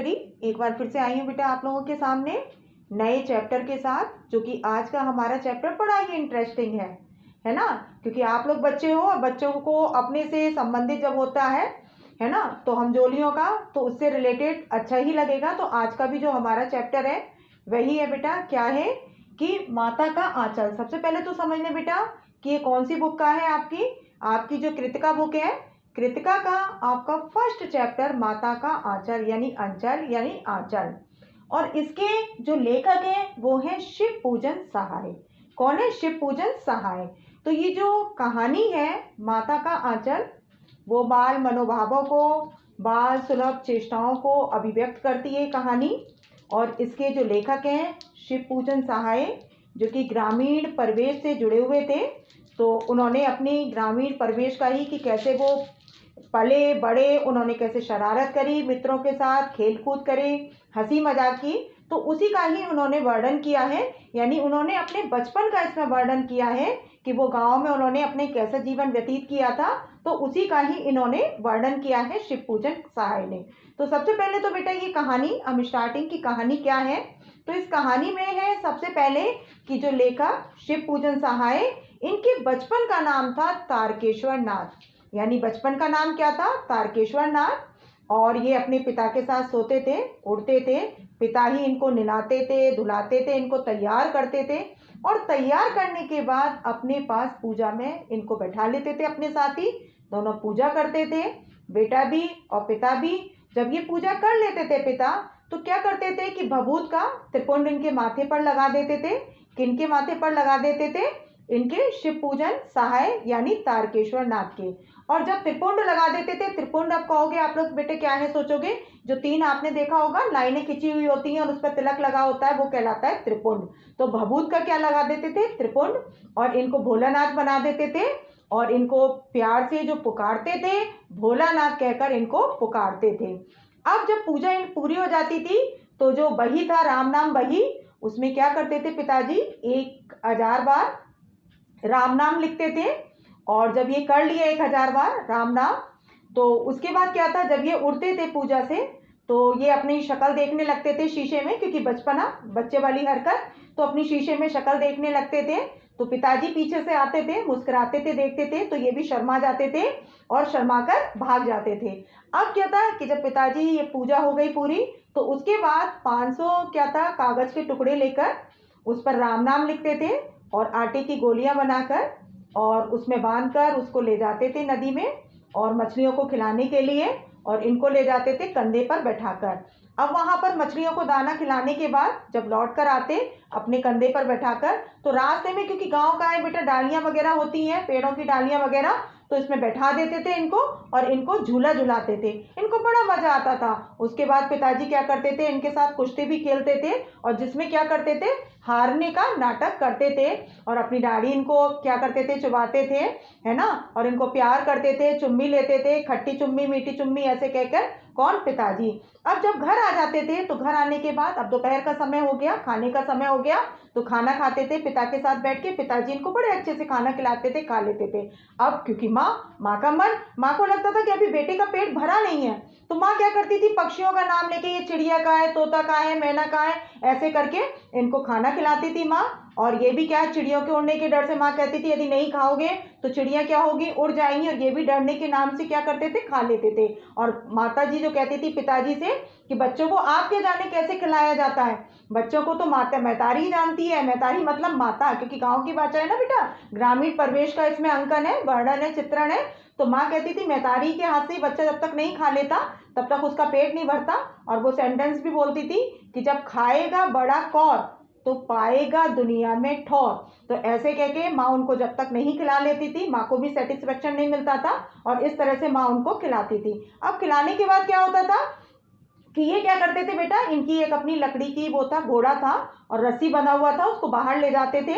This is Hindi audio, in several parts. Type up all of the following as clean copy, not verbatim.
मेरी एक बार फिर से आई हूँ बेटा आप लोगों के सामने नए चैप्टर के साथ, जो कि आज का हमारा चैप्टर बड़ा ही इंटरेस्टिंग है ना। क्योंकि आप लोग बच्चे हो और बच्चों को अपने से संबंधित जब होता है ना, तो हम जोलियों का तो उससे रिलेटेड अच्छा ही लगेगा। तो आज का भी जो हमारा चैप्टर है वही है बेटा, क्या है कि माता का आंचल। सबसे पहले तो समझ लें बेटा कि ये कौन सी बुक का है, आपकी जो कृतिका बुक है, कृतिका का आपका फर्स्ट चैप्टर माता का आंचल यानी अंचल यानी आंचल। और इसके जो लेखक हैं वो हैं शिव पूजन सहाय। कौन है? शिव पूजन सहाय। तो ये जो कहानी है माता का आंचल, वो बाल मनोभावों को, बाल सुलभ चेष्टाओं को अभिव्यक्त करती है कहानी। और इसके जो लेखक हैं शिव पूजन सहाय, जो कि ग्रामीण परिवेश से जुड़े हुए थे। तो उन्होंने अपनी ग्रामीण परिवेश का ही कि कैसे वो पले बड़े, उन्होंने कैसे शरारत करी, मित्रों के साथ खेल कूद करे, हंसी मजाक की, तो उसी का ही उन्होंने वर्णन किया है। यानी उन्होंने अपने बचपन का इसमें वर्णन किया है कि वो गांव में उन्होंने अपने कैसा जीवन व्यतीत किया था, तो उसी का ही इन्होंने वर्णन किया है शिव पूजन सहाय ने। तो सबसे पहले तो बेटा ये कहानी, हम स्टार्टिंग की कहानी क्या है, तो इस कहानी में है सबसे पहले कि जो लेखक शिव पूजन सहाय, इनके बचपन का नाम था तारकेश्वर नाथ। यानी बचपन का नाम क्या था? तारकेश्वर नाथ। और ये अपने पिता के साथ सोते थे, उड़ते थे, पिता ही इनको नहलाते थे, धुलाते थे, इनको तैयार करते थे। और तैयार करने के बाद अपने पास पूजा में इनको बैठा लेते थे अपने साथ ही, दोनों पूजा करते थे, बेटा भी और पिता भी। जब ये पूजा कर लेते थे पिता, तो क्या करते थे कि भभूत का त्रिपुंड इनके माथे पर लगा देते थे। किनके माथे पर लगा देते थे? इनके शिव पूजन सहाय यानी तारकेश्वर नाथ के। और जब त्रिपुंड लगा देते थे, त्रिपुंड अब कहोगे आप लोग बेटे क्या है, सोचोगे जो तीन आपने देखा होगा लाइनें खिंची हुई होती हैं और उस पर तिलक लगा होता है, वो कहलाता है त्रिपुंड। तो भभूत का क्या लगा देते थे? त्रिपुंड। और इनको भोलानाथ बना देते थे और इनको प्यार से जो पुकारते थे, भोलानाथ कहकर इनको पुकारते थे। अब जब पूजा इन पूरी हो जाती थी, तो जो बही था, राम नाम बही, उसमें क्या करते थे पिताजी? 1000 बार राम नाम लिखते थे। और जब ये कर लिए 1000 बार राम नाम, तो उसके बाद क्या था, जब ये उठते थे पूजा से, तो ये अपनी शक्ल देखने लगते थे शीशे में, क्योंकि बचपना बच्चे वाली हरकत, तो अपनी शीशे में शक्ल देखने लगते थे। तो पिताजी पीछे से आते थे, मुस्कुराते थे, देखते थे, तो ये भी शर्मा जाते थे और शर्मा कर भाग जाते थे। अब क्या था कि जब पिताजी ये पूजा हो गई पूरी, तो उसके बाद 500 क्या था कागज के टुकड़े लेकर उस पर राम नाम लिखते थे और आटे की गोलियां बनाकर और उसमें बांधकर उसको ले जाते थे नदी में और मछलियों को खिलाने के लिए, और इनको ले जाते थे कंधे पर बैठाकर। अब वहां पर मछलियों को दाना खिलाने के बाद जब लौट कर आते अपने कंधे पर बैठाकर, तो रास्ते में, क्योंकि गांव का है बेटा, डालियां वगैरह होती हैं, पेड़ों की डालियां वगैरह, तो इसमें बैठा देते थे इनको और इनको झूला झुलाते थे। इनको बड़ा मजा आता था। उसके बाद पिताजी क्या करते थे, इनके साथ कुश्ती भी खेलते थे और जिसमें क्या करते थे, हारने का नाटक करते थे और अपनी दाढ़ी इनको क्या करते थे, चुबाते थे, है ना, और इनको प्यार करते थे, चुम्मी लेते थे, खट्टी चुम्मी मीठी चुम्मी ऐसे कहकर। कौन? पिताजी। अब जब घर आ जाते थे, तो घर आने के बाद अब दोपहर का समय हो गया, खाने का समय हो गया, तो खाना खाते थे पिता के साथ बैठ के। पिताजी इनको बड़े अच्छे से खाना खिलाते थे, खा लेते थे। अब क्योंकि माँ का मन, माँ को लगता था कि अभी बेटे का पेट भरा नहीं है, तो माँ क्या करती थी, पक्षियों का नाम लेके, ये चिड़िया का है, तोता का है, मैना का है, ऐसे करके इनको खाना खिलाती थी माँ। और ये भी क्या, चिड़ियों के उड़ने के डर से माँ कहती थी यदि नहीं खाओगे तो चिड़िया क्या होगी, उड़ जाएंगी, और ये भी डरने के नाम से क्या करते थे, खा लेते थे। और माता जी जो कहती थी पिताजी से कि बच्चों को आप क्या जाने कैसे खिलाया जाता है, बच्चों को तो माता मैतारी ही जानती है, मैतारी मतलब माता, क्योंकि गांव की भाषा है ना बेटा, ग्रामीण परिवेश का इसमें अंकन है, वर्णन है, चित्रण है। तो माँ कहती थी मैतारी के हाथ से बच्चा जब तक नहीं खा लेता तब तक उसका पेट नहीं भरता। और वो सेंटेंस भी बोलती थी कि जब खाएगा बड़ा कौर तो पाएगा दुनिया में ठौर। तो ऐसे कह के माँ उनको जब तक नहीं खिला लेती थी, माँ को भी सेटिस्फेक्शन नहीं मिलता था, और इस तरह से माँ उनको खिलाती थी। अब खिलाने के बाद क्या होता था कि ये क्या करते थे बेटा, इनकी एक अपनी लकड़ी की वो था, घोड़ा था और रस्सी बंधा हुआ था, उसको बाहर ले जाते थे।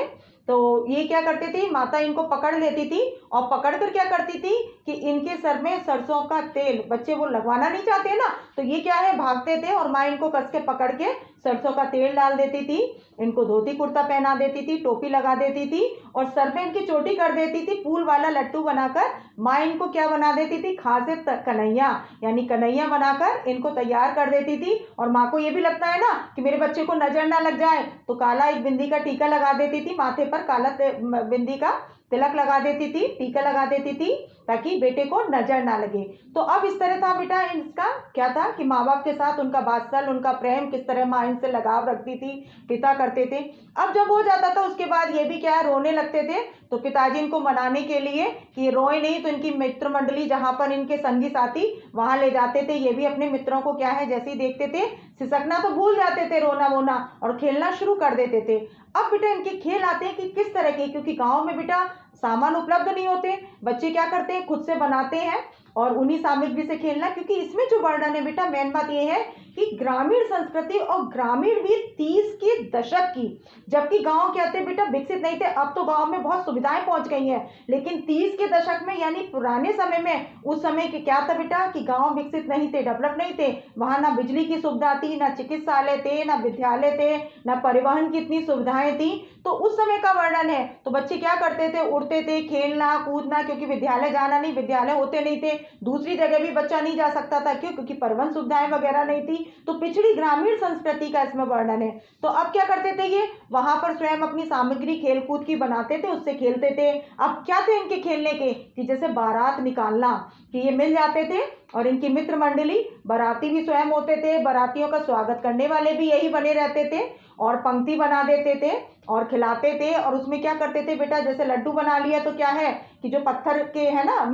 तो ये क्या करते थे, माता इनको पकड़ लेती थी और पकड़ कर क्या करती थी कि इनके सर में सरसों का तेल, बच्चे वो लगवाना नहीं चाहते ना, तो ये क्या है, भागते थे और माँ इनको कस के पकड़ के सरसों का तेल डाल देती थी, इनको धोती कुर्ता पहना देती थी, टोपी लगा देती थी और सर पे इनकी चोटी कर देती थी। फूल वाला लट्टू बनाकर माँ इनको क्या बना देती थी, खासे कन्हैया यानी कन्हैया बनाकर इनको तैयार कर देती थी। और माँ को ये भी लगता है ना कि मेरे बच्चे को नजर ना लग जाए, तो काला एक बिंदी का टीका लगा देती थी, माथे पर काला बिंदी का तिलक लगा देती थी, टीका लगा देती थी ताकि बेटे को नजर ना लगे। तो अब इस तरह था बेटा, इसका क्या था कि माँ बाप के साथ उनका वात्सल्य, उनका प्रेम, किस तरह माँ इनसे लगाव रखती थी, पिता करते थे। अब जब हो जाता था उसके बाद ये भी क्या है, रोने लगते थे, तो पिताजी इनको मनाने के लिए कि रोए नहीं, तो इनकी मित्र मंडली जहाँ पर इनके संगी साथी वहां ले जाते थे। ये भी अपने मित्रों को क्या है, जैसे ही देखते थे सिसकना तो भूल जाते थे, रोना वोना, और खेलना शुरू कर देते थे। अब बेटा इनके खेल आते हैं कि किस तरह के, क्योंकि गांव में बेटा सामान उपलब्ध नहीं होते, बच्चे क्या करते हैं, खुद से बनाते हैं और उन्हीं सामग्री से खेलना। क्योंकि इसमें जो वर्णन है बेटा, मेन बात यह है कि ग्रामीण संस्कृति और ग्रामीण भी 30 के दशक की, जबकि गांव क्या थे बेटा, विकसित नहीं थे। अब तो गांव में बहुत सुविधाएं पहुंच गई हैं, लेकिन 30 के दशक में यानी पुराने समय में, उस समय के क्या था बेटा कि गांव विकसित नहीं थे, डेवलप नहीं थे। वहां ना बिजली की सुविधा थी, ना चिकित्सालय थे, ना विद्यालय थे, ना परिवहन की इतनी सुविधाएं थी। तो उस समय का वर्णन है। तो बच्चे क्या करते थे, उड़ते थे, खेलना कूदना, क्योंकि विद्यालय जाना नहीं, विद्यालय होते नहीं थे, दूसरी जगह भी बच्चा नहीं जा सकता था, क्यों, क्योंकि परिवहन सुविधाएं वगैरह नहीं थी। तो पिछड़ी ग्रामीण संस्कृति का इसमें वर्णन है। तो अब क्या करते थे ये, वहां पर स्वयं अपनी सामग्री खेल कूद की बनाते थे, उससे खेलते थे। अब क्या थे इनके खेलने के, कि जैसे बारात निकालना, कि ये मिल जाते थे और इनकी मित्र मंडली, बाराती भी स्वयं होते थे, बारातियों का स्वागत करने वाले भी यही बने रहते थे और पंक्ति बना देते थे और खिलाते थे। और उसमें क्या करते थे बेटा, जैसे लड्डू बना लिया तो क्या है कि जो पत्थर के है ना,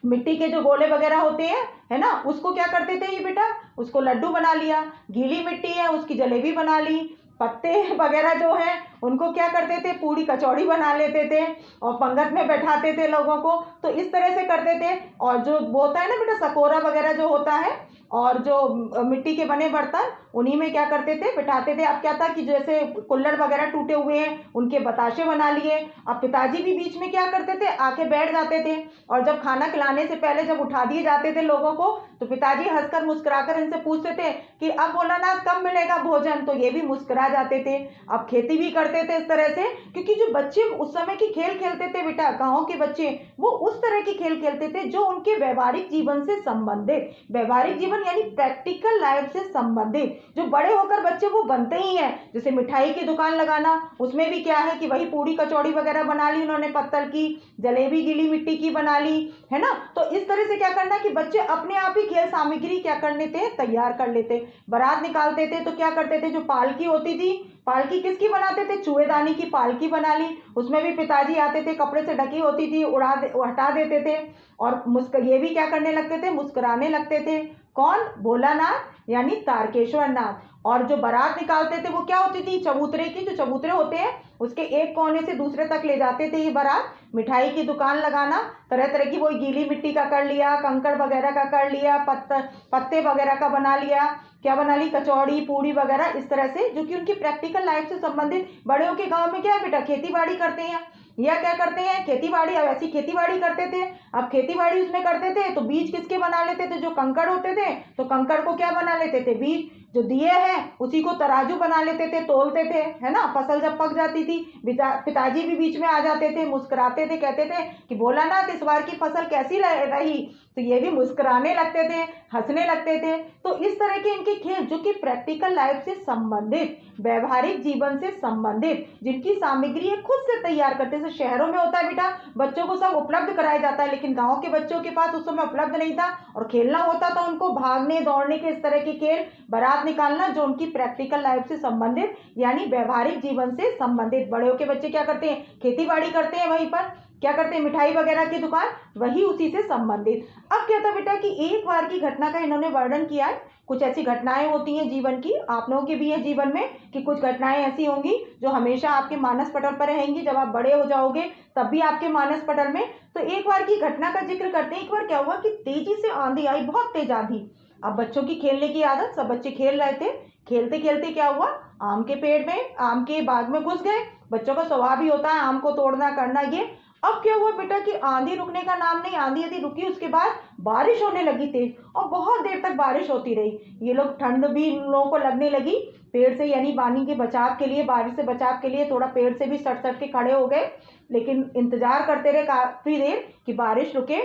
मिट्टी के जो गोले वगैरह होते हैं है ना, उसको क्या करते थे ये बेटा, उसको लड्डू बना लिया। गीली मिट्टी है उसकी जलेबी बना ली। पत्ते वगैरह जो है उनको क्या करते थे, पूरी कचौड़ी बना लेते थे और पंगत में बैठाते थे लोगों को। तो इस तरह से करते थे। और जो वो होता है ना बेटा, सकोरा वगैरह जो होता है और जो मिट्टी के बने बर्तन, उन्हीं में क्या करते थे, बिठाते थे। अब क्या था कि जैसे कुल्हड़ वगैरह टूटे हुए हैं, उनके बताशे बना लिए। अब पिताजी भी बीच में क्या करते थे, आके बैठ जाते थे और जब खाना खिलाने से पहले जब उठा दिए जाते थे लोगों को, तो पिताजी हंसकर मुस्कुराकर इनसे पूछते थे कि अब भोलानाथ कब मिलेगा भोजन, तो ये भी मुस्कुरा जाते थे। अब खेती भी करते थे इस तरह से, क्योंकि जो बच्चे उस समय की खेल खेलते थे बेटा, गाँव के बच्चे, वो उस तरह की खेल खेलते थे जो उनके व्यवहारिक जीवन से संबंधित, व्यवहारिक जीवन यानी प्रैक्टिकल लाइफ से संबंधित, जो बड़े होकर बच्चे वो बनते ही हैं। जैसे मिठाई की दुकान लगाना, उसमें भी क्या है कि वही पूरी कचौड़ी वगैरह बना ली उन्होंने, पत्तल की, जलेबी गीली मिट्टी की बना ली, है ना। तो इस तरह से क्या करना कि बच्चे अपने आप ही खेल सामग्री क्या कर लेते, तैयार कर लेते। बारात निकालते थे तो क्या करते थे, जो पालकी होती थी, पालकी किसकी बनाते थे, चूहेदानी की पालकी बना ली। उसमें भी पिताजी आते थे, कपड़े से ढकी होती थी, हटा देते थे और ये भी क्या करने लगते थे, मुस्कुराने लगते थे। कौन, भोलानाथ यानी तारकेश्वर नाथ। और जो बारात निकालते थे वो क्या होती थी, चबूतरे की, जो चबूतरे होते हैं उसके एक कोने से दूसरे तक ले जाते थे ये बारात। मिठाई की दुकान लगाना, तरह तरह की, वो गीली मिट्टी का कर लिया, कंकड़ वगैरह का कर लिया, पत्ते वगैरह का बना लिया, क्या बना ली, कचौड़ी पूड़ी वगैरह, इस तरह से, जो कि उनकी प्रैक्टिकल लाइफ से संबंधित। बड़े के गांव में क्या है बेटा, खेती बाड़ी करते हैं, या क्या करते हैं, खेती बाड़ी। अब ऐसी खेती बाड़ी करते थे। अब खेती बाड़ी उसमें करते थे तो बीज किसके बना लेते थे, जो कंकड़ होते थे, तो कंकड़ को क्या बना लेते थे, बीज। जो दिए हैं उसी को तराजू बना लेते थे, तोलते थे, है ना। फसल जब पक जाती थी, पिताजी भी बीच में आ जाते थे, मुस्कुराते थे, कहते थे कि भोलानाथ इस बार की फसल कैसी रही, तो ये भी मुस्कुराने लगते थे, हंसने लगते थे। तो इस तरह के इनके खेल जो कि प्रैक्टिकल लाइफ से संबंधित, व्यवहारिक जीवन से संबंधित, जिनकी सामग्री है खुद से तैयार करते हैं। शहरों में होता है बेटा, बच्चों को सब उपलब्ध कराया जाता है, लेकिन गांव के बच्चों के पास उस समय उपलब्ध नहीं था और खेलना होता था उनको, भागने दौड़ने के इस तरह के खेल, बारात निकालना, जो उनकी प्रैक्टिकल लाइफ से संबंधित यानी व्यवहारिक जीवन से संबंधित। बड़े के बच्चे क्या करते हैं, खेती बाड़ी करते हैं, वहीं पर क्या करते हैं, मिठाई वगैरह की दुकान, वही उसी से संबंधित। अब क्या था बेटा कि एक बार की घटना का इन्होंने वर्णन किया है। कुछ ऐसी घटनाएं होती हैं जीवन की, आप लोगों के भी है जीवन में, कि कुछ घटनाएं ऐसी होंगी जो हमेशा आपके मानस पटल पर रहेंगी, जब आप बड़े हो जाओगे तब भी आपके मानस पटल में। तो एक बार की घटना का जिक्र करते हैं। एक बार क्या हुआ कि तेजी से आंधी आई, बहुत तेज आंधी। अब बच्चों की खेलने की आदत, सब बच्चे खेल रहे थे, खेलते खेलते क्या हुआ, आम के पेड़ में, आम के बाग में घुस गए। बच्चों का स्वभाव ही होता है आम को तोड़ना करना ये। अब क्या हुआ बेटा कि आंधी रुकने का नाम नहीं, आंधी यदि रुकी उसके बाद बारिश होने लगी तेज, और बहुत देर तक बारिश होती रही। ये लोग, ठंड भी इन लोगों को लगने लगी पेड़ से, यानी पानी के बचाव के लिए, बारिश से बचाव के लिए थोड़ा पेड़ से भी सट सट के खड़े हो गए, लेकिन इंतजार करते रहे काफी देर कि बारिश रुके,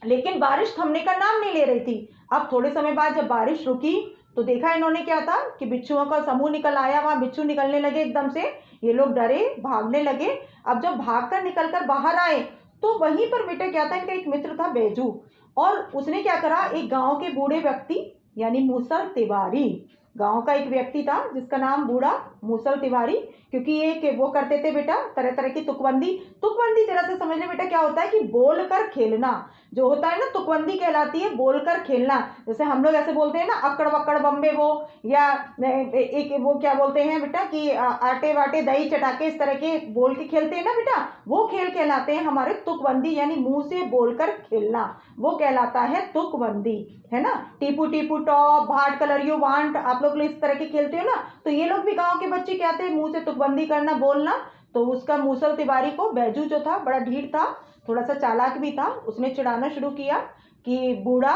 लेकिन बारिश थमने का नाम नहीं ले रही थी। अब थोड़े समय बाद जब बारिश रुकी तो देखा इन्होंने क्या था कि बिच्छुओं का समूह निकल आया, वहां बिच्छू निकलने लगे एकदम से, ये लोग डरे, भागने लगे। अब जब भागकर निकलकर बाहर आए तो वहीं पर बेटा क्या था, इनका एक मित्र था बैजू, और उसने क्या करा, एक गांव के बूढ़े व्यक्ति यानी मूसल तिवारी, गांव का एक व्यक्ति था जिसका नाम बूढ़ा मूसल तिवारी, क्योंकि ये वो करते थे बेटा तरह तरह की तुकबंदी। तुकबंदी जरा से समझ ले बेटा क्या होता है कि बोलकर खेलना जो होता है ना, तुकबंदी कहलाती है बोलकर खेलना। जैसे हम लोग ऐसे बोलते हैं ना, अक्कड़ बक्कड़ बम्बे वो, या एक वो क्या बोलते हैं बेटा कि आटे वाटे दही चटाके, इस तरह के बोल के खेलते हैं ना बेटा, वो खेल कहलाते हैं हमारे तुकबंदी, यानी मुंह से बोलकर खेलना, वो कहलाता है तुकबंदी, है ना। टीपू टीपू top, what colour you want, आप लोग इस तरह के खेलते हो ना, तो ये लोग भी गांव के बच्चे क्या थे, मुंह से तुकबंदी करना, बोलना। तो उसका मूसल तिवारी को बैजू जो था बड़ा ढीठ था, थोड़ा सा चालाक भी था, उसने चिढ़ाना शुरू किया कि बूढ़ा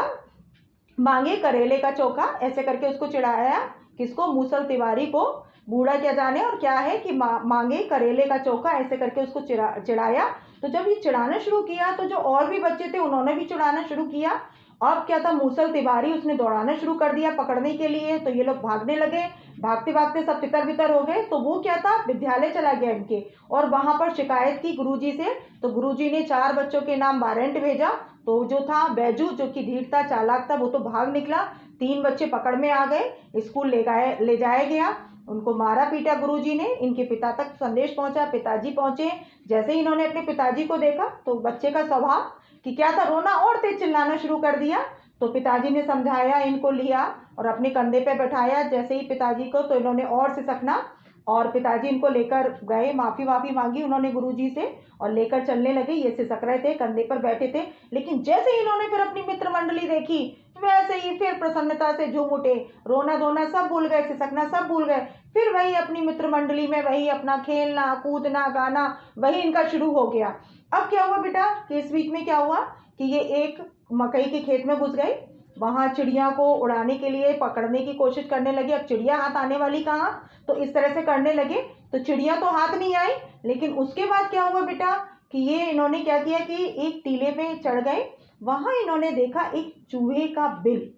मांगे करेले का चोखा, ऐसे करके उसको चिढ़ाया। किसको? मूसल तिवारी को। बूढ़ा क्या जाने और क्या है कि मांगे करेले का चोखा, ऐसे करके उसको चिढ़ाया। तो जब ये चिढ़ाना शुरू किया तो जो और भी बच्चे थे उन्होंने भी चिढ़ाना शुरू किया। अब क्या था, मूसल तिवारी उसने दौड़ाना शुरू कर दिया पकड़ने के लिए, तो ये लोग भागने लगे, भागते भागते सब तितर बितर हो गए। तो वो क्या था, विद्यालय चला गया इनके, और वहां पर शिकायत की गुरुजी से। तो गुरुजी ने 4 बच्चों के नाम वारंट भेजा। तो जो था बैजू, जो कि ढीठ था, चालाक था, वो तो भाग निकला। 3 बच्चे पकड़ में आ गए, स्कूल ले जाया गया, उनको मारा पीटा गुरुजी ने। इनके पिता तक संदेश पहुंचा, पिताजी पहुंचे। जैसे ही इन्होंने अपने पिताजी को देखा तो बच्चे का स्वभाव कि क्या था, रोना और तेज चिल्लाना शुरू कर दिया। तो पिताजी ने समझाया, इनको लिया और अपने कंधे पे बैठाया जैसे ही पिताजी को, तो इन्होंने और सिसकना, और पिताजी इनको लेकर गए, माफी मांगी उन्होंने गुरुजी से और लेकर चलने लगे। ये सिसक रहे थे, कंधे पर बैठे थे, लेकिन जैसे ही इन्होंने फिर अपनी मित्र मंडली देखी वैसे ही फिर प्रसन्नता से झूम उठे, रोना धोना सब भूल गए, सिसकना सब भूल गए। फिर वही अपनी मित्र मंडली में वही अपना खेलना कूदना गाना वही इनका शुरू हो गया। अब क्या हुआ बेटा कि इस बीच में क्या हुआ कि ये एक मकई के खेत में घुस गए, वहां चिड़िया को उड़ाने के लिए पकड़ने की कोशिश करने लगे। अब चिड़िया हाथ आने वाली कहाँ, तो इस तरह से करने लगे, तो चिड़िया तो हाथ नहीं आई। लेकिन उसके बाद क्या हुआ बेटा कि ये इन्होंने क्या किया कि एक टीले पे चढ़ गए, वहां इन्होंने देखा एक चूहे का बिल।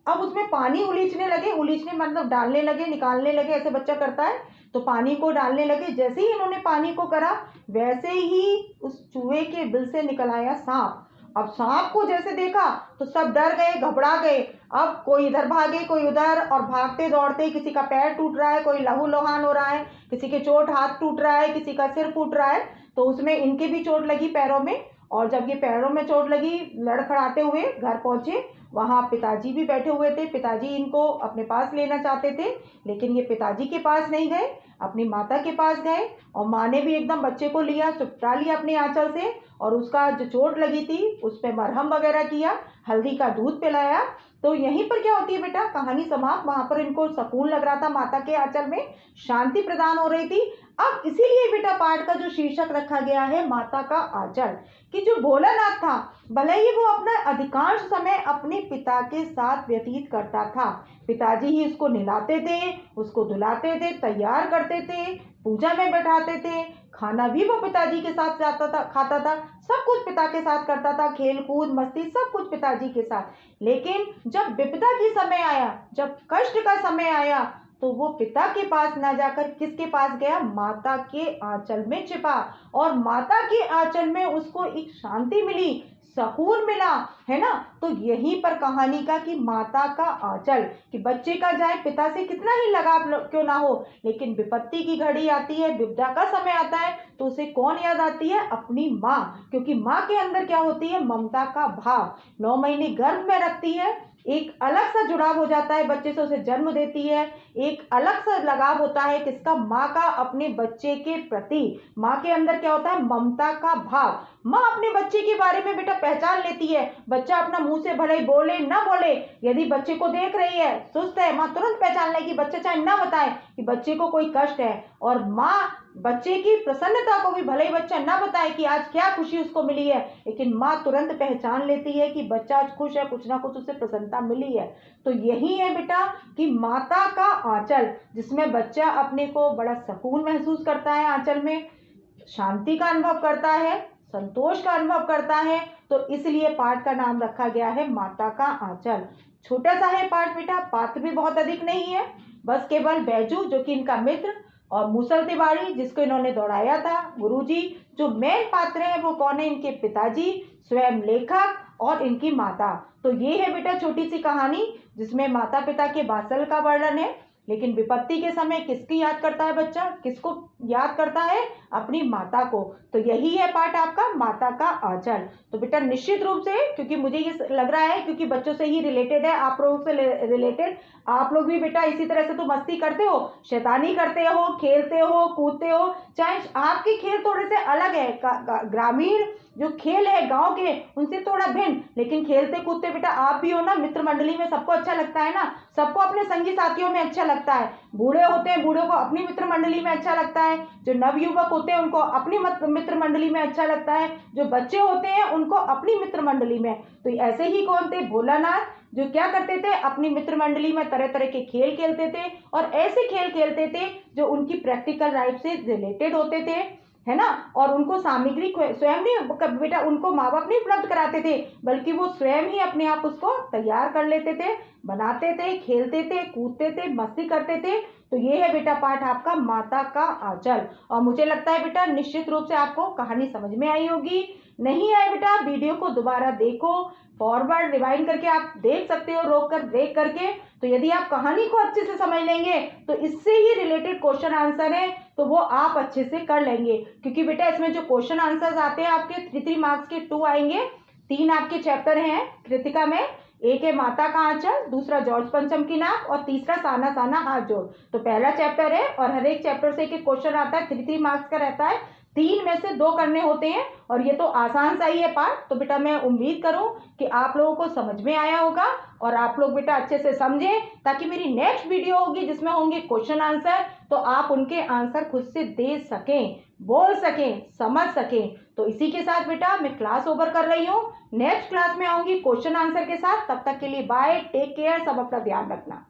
अब उसमें पानी उलीचने मतलब डालने लगे, निकालने लगे, ऐसे बच्चा करता है, तो पानी को डालने लगे। जैसे ही इन्होंने पानी को करा वैसे ही उस चूहे के बिल से निकल आया सांप। अब सांप को जैसे देखा तो सब डर गए, घबरा गए। अब कोई इधर भागे कोई उधर, और भागते दौड़ते किसी का पैर टूट रहा है, कोई लहूलुहान हो रहा है, किसी के चोट हाथ टूट रहा है, किसी का सिर फूट रहा है। तो उसमें इनके भी चोट लगी पैरों में, और जब ये पैरों में चोट लगी लड़खड़ाते हुए घर पहुंचे। वहां पिताजी भी बैठे हुए थे, पिताजी इनको अपने पास लेना चाहते थे, लेकिन ये पिताजी के पास नहीं गए, अपनी माता के पास गए। और माँ ने भी एकदम बच्चे को लिया, चुपटा लिया अपने आंचल से, और उसका जो चोट लगी थी उस पर मरहम वगैरह किया, हल्दी का दूध पिलाया। तो यहीं पर क्या होती है बेटा, कहानी समाप्त। वहां पर इनको सुकून लग रहा था, माता के आंचल में शांति प्रदान हो रही थी। अब इसीलिए बेटा पाठ का जो शीर्षक रखा गया है माता का आंचल, कि जो भोलानाथ था भले ही वो अपना अधिकांश समय अपने पिता के साथ व्यतीत करता था, पिताजी ही उसको नहलाते थे, उसको धुलाते थे, तैयार करते थे, पूजा में बैठाते थे, खाना भी वो पिताजी के साथ जाता था, खाता था, सब कुछ पिता के साथ करता था, खेल कूद मस्ती सब कुछ पिताजी के साथ। लेकिन जब विपदा की समय आया, जब कष्ट का समय आया, तो वो पिता के पास ना जाकर किसके पास गया, माता के आंचल में छिपा। और माता के आंचल में उसको एक शांति मिली, सुकून मिला, है ना। तो यहीं पर कहानी का कि माता का आंचल, कि बच्चे का जाए पिता से कितना ही लगाव क्यों ना हो, लेकिन विपत्ति की घड़ी आती है, विपदा का समय आता है, तो उसे कौन याद आती है, अपनी माँ। क्योंकि माँ के अंदर क्या होती है, ममता का भाव, 9 महीने गर्भ में रखती है, एक अलग सा जुड़ाव हो जाता है बच्चे से, उसे जन्म देती है, एक अलग सा लगाव होता है किसका, माँ का अपने बच्चे के प्रति। माँ के अंदर क्या होता है, ममता का भाव। माँ अपने बच्चे के बारे में बेटा पहचान लेती है। बच्चा अपना मुंह से भले ही बोले ना बोले, यदि बच्चे को देख रही है सुस्त है, माँ तुरंत पहचान लेगी। बच्चा चाहे ना बताए कि बच्चे को कोई कष्ट है, और माँ बच्चे की प्रसन्नता को भी, भले ही बच्चा ना बताए कि आज क्या खुशी उसको मिली है, लेकिन माँ तुरंत पहचान लेती है कि बच्चा आज खुश है, कुछ ना कुछ उसे प्रसन्नता मिली है। तो यही है बेटा कि माता का आंचल, जिसमें बच्चा अपने को बड़ा सुकून महसूस करता है, आंचल में शांति का अनुभव करता है, संतोष का अनुभव करता है। तो इसलिए पाठ का नाम रखा गया है माता का आंचल। छोटा सा है पाठ बेटा, पात्र भी बहुत अधिक नहीं है, बस केवल बैजू जो कि इनका मित्र, और मूसल तिवारी जिसको इन्होंने दौड़ाया था, गुरुजी। जो मेन पात्र है वो कौन है? इनके पिताजी, स्वयं लेखक और इनकी माता। तो ये है बेटा छोटी सी कहानी जिसमें माता पिता के वात्सल्य का वर्णन है। लेकिन विपत्ति के समय किसकी याद करता है बच्चा? किसको याद करता है? अपनी माता को। तो यही है पाठ आपका माता का आंचल। तो बेटा निश्चित रूप से, क्योंकि मुझे ये लग रहा है क्योंकि बच्चों से ही रिलेटेड है, आप लोगों से रिलेटेड, आप लोग भी बेटा इसी तरह से तो मस्ती करते हो, शैतानी करते हो, खेलते हो, कूदते हो। चाहे आपके खेल थोड़े से अलग है, ग्रामीण जो खेल है गांव के उनसे थोड़ा भिन्न, लेकिन खेलते कूदते बेटा आप भी हो ना। मित्र मंडली में सबको अच्छा लगता है ना, सबको अपने संगी साथियों में अच्छा लगता है। बूढ़े होते हैं, बूढ़ों को अपनी मित्र मंडली में अच्छा लगता है। जो नवयुवक होते हैं उनको अपनी मित्र मंडली में अच्छा लगता है। जो बच्चे होते हैं उनको अपनी मित्र मंडली में। तो ऐसे ही कौन थे? भोलानाथ, जो क्या करते थे? अपनी मित्र मंडली में तरह तरह के खेल खेलते थे, और ऐसे खेल खेलते थे जो उनकी प्रैक्टिकल लाइफ से रिलेटेड होते थे, है ना। और उनको सामग्री स्वयं नहीं बेटा, उनको माँ बाप नहीं उपलब्ध कराते थे, बल्कि वो स्वयं ही अपने आप उसको तैयार कर लेते थे, बनाते थे, खेलते थे, कूदते थे, मस्ती करते थे। तो ये है बेटा पाठ आपका माता का आंचल। और मुझे लगता है बेटा निश्चित रूप से आपको कहानी समझ में आई होगी। नहीं आए बेटा वीडियो को दोबारा देखो, फॉरवर्ड रिवाइंड करके आप देख सकते हो, रोक कर देख करके। तो यदि आप कहानी को अच्छे से समझ लेंगे तो इससे ही रिलेटेड क्वेश्चन आंसर है तो वो आप अच्छे से कर लेंगे। क्योंकि बेटा इसमें जो क्वेश्चन आंसर्स आते हैं आपके 3 मार्क्स के 2 आएंगे। 3 आपके चैप्टर हैं कृतिका में, एक है माता का आंचल, दूसरा जॉर्ज पंचम की नाक, और तीसरा साना साना हाथ जोड़। तो पहला चैप्टर है और हर एक चैप्टर से एक क्वेश्चन आता है, 3 मार्क्स का रहता है। 3 में से 2 करने होते हैं, और ये तो आसान सा ही है पाठ। तो बेटा मैं उम्मीद करूं कि आप लोगों को समझ में आया होगा, और आप लोग बेटा अच्छे से समझें, ताकि मेरी नेक्स्ट वीडियो होगी जिसमें होंगे क्वेश्चन आंसर, तो आप उनके आंसर खुद से दे सकें, बोल सकें, समझ सकें। तो इसी के साथ बेटा मैं क्लास ओवर कर रही हूँ। नेक्स्ट क्लास में आऊंगी क्वेश्चन आंसर के साथ। तब तक के लिए बाय, टेक केयर, सब अपना ध्यान रखना।